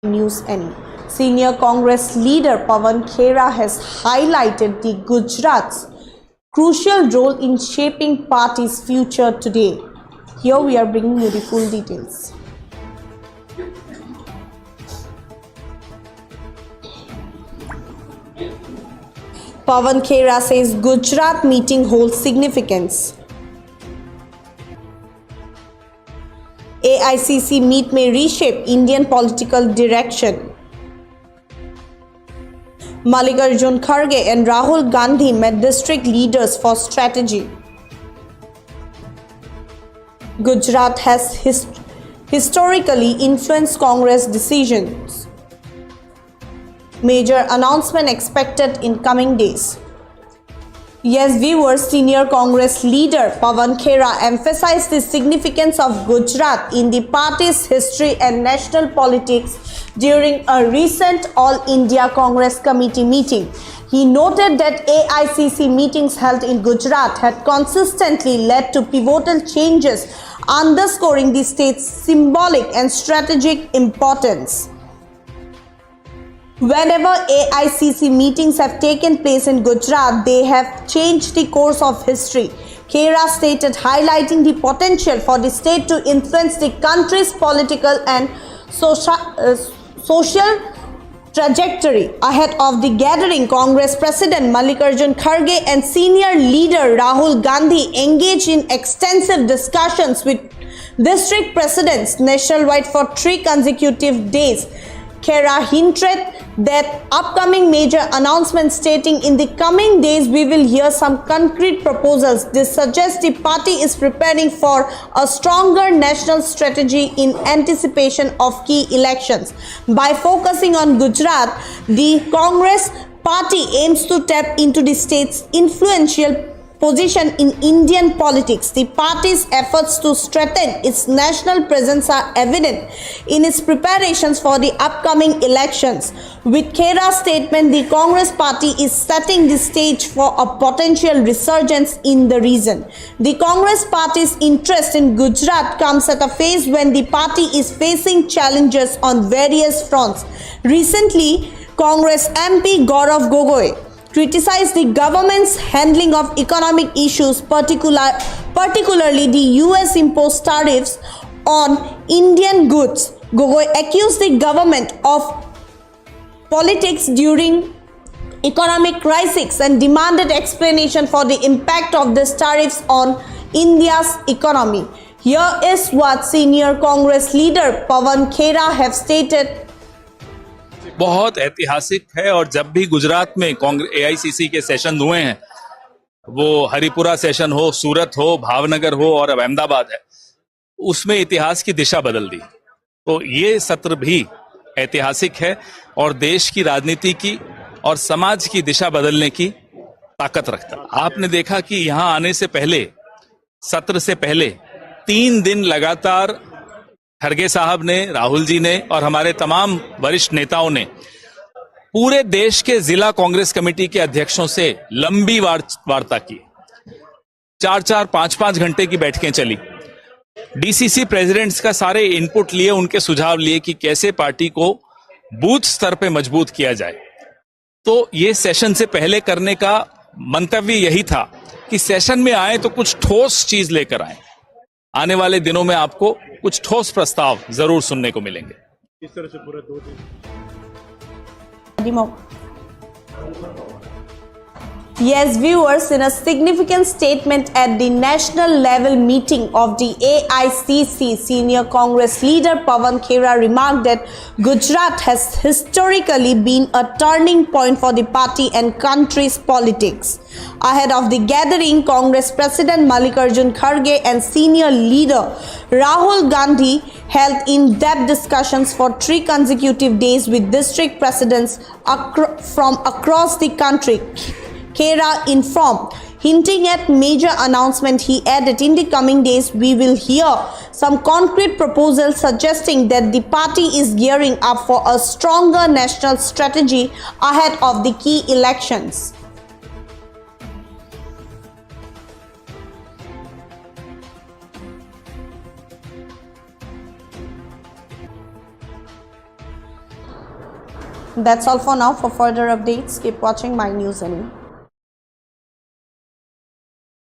News Any. Senior Congress leader Pawan Khera has highlighted the Gujarat's crucial role in shaping party's future today. Here we are bringing you the full details. Pawan Khera says Gujarat meeting holds significance. AICC meet may reshape Indian political direction. Mallikarjun Kharge and Rahul Gandhi met district leaders for strategy. Gujarat has historically influenced Congress decisions. Major announcement expected in coming days. Yes, viewers, senior Congress leader Pawan Khera emphasized the significance of Gujarat in the party's history and national politics during a recent All India Congress Committee meeting. He noted that AICC meetings held in Gujarat had consistently led to pivotal changes, underscoring the state's symbolic and strategic importance. Whenever AICC meetings have taken place in Gujarat, they have changed the course of history, Khera stated, highlighting the potential for the state to influence the country's political and social trajectory. Ahead of the gathering, Congress President Mallikarjun Kharge and senior leader Rahul Gandhi engaged in extensive discussions with district presidents nationwide for 3 consecutive days. Khera hinted that upcoming major announcements stating in the coming days we will hear some concrete proposals. This suggests the party is preparing for a stronger national strategy in anticipation of key elections. By focusing on Gujarat, the Congress party aims to tap into the state's influential position in Indian politics. The party's efforts to strengthen its national presence are evident in its preparations for the upcoming elections. With Khera's statement, the Congress party is setting the stage for a potential resurgence in the region. The Congress party's interest in Gujarat comes at a phase when the party is facing challenges on various fronts. Recently, Congress MP Gaurav Gogoi criticized the government's handling of economic issues, particularly the US imposed tariffs on Indian goods. Gogoi accused the government of politics during economic crisis and demanded explanation for the impact of these tariffs on India's economy. Here is what senior Congress leader Pawan Khera have stated. बहुत ऐतिहासिक है और जब भी गुजरात में AICC के session हुए हैं, वो हरिपुरा सेशन हो, सूरत हो, भावनगर हो और अब अहमदाबाद है, उसमें इतिहास की दिशा बदल दी। तो ये सत्र भी ऐतिहासिक है और देश की राजनीति की और समाज की दिशा बदलने की ताकत रखता है। आपने देखा कि यहां आने से पहले, सत्र से पहले 3 दिन लगातार खड़गे साहब ने, राहुल जी ने और हमारे तमाम वरिष्ठ नेताओं ने पूरे देश के जिला कांग्रेस कमेटी के अध्यक्षों से लंबी वार्ता की। 4-4, 5-5 घंटे की बैठकें चली। डीसीसी प्रेसिडेंट्स का सारे इनपुट लिए, उनके सुझाव लिए कि कैसे पार्टी को बूथ स्तर पे मजबूत किया जाए। तो ये सेशन से पहले करने का मंतव्य यही था कि सेशन में आए तो कुछ ठोस चीज लेकर आए। आने वाले दिनों में आपको कुछ ठोस प्रस्ताव जरूर सुनने को मिलेंगे। इस तरह से पूरा 2 दिन। Yes, viewers, in a significant statement at the national level meeting of the AICC, senior Congress leader Pawan Khera remarked that Gujarat has historically been a turning point for the party and country's politics. Ahead of the gathering, Congress President Mallikarjun Kharge and senior leader Rahul Gandhi held in-depth discussions for 3 consecutive days with district presidents from across the country. Khera informed, hinting at major announcement. He added, in the coming days we will hear some concrete proposals suggesting that the party is gearing up for a stronger national strategy ahead of the key elections. That's all for now. For further updates, keep watching My News NE.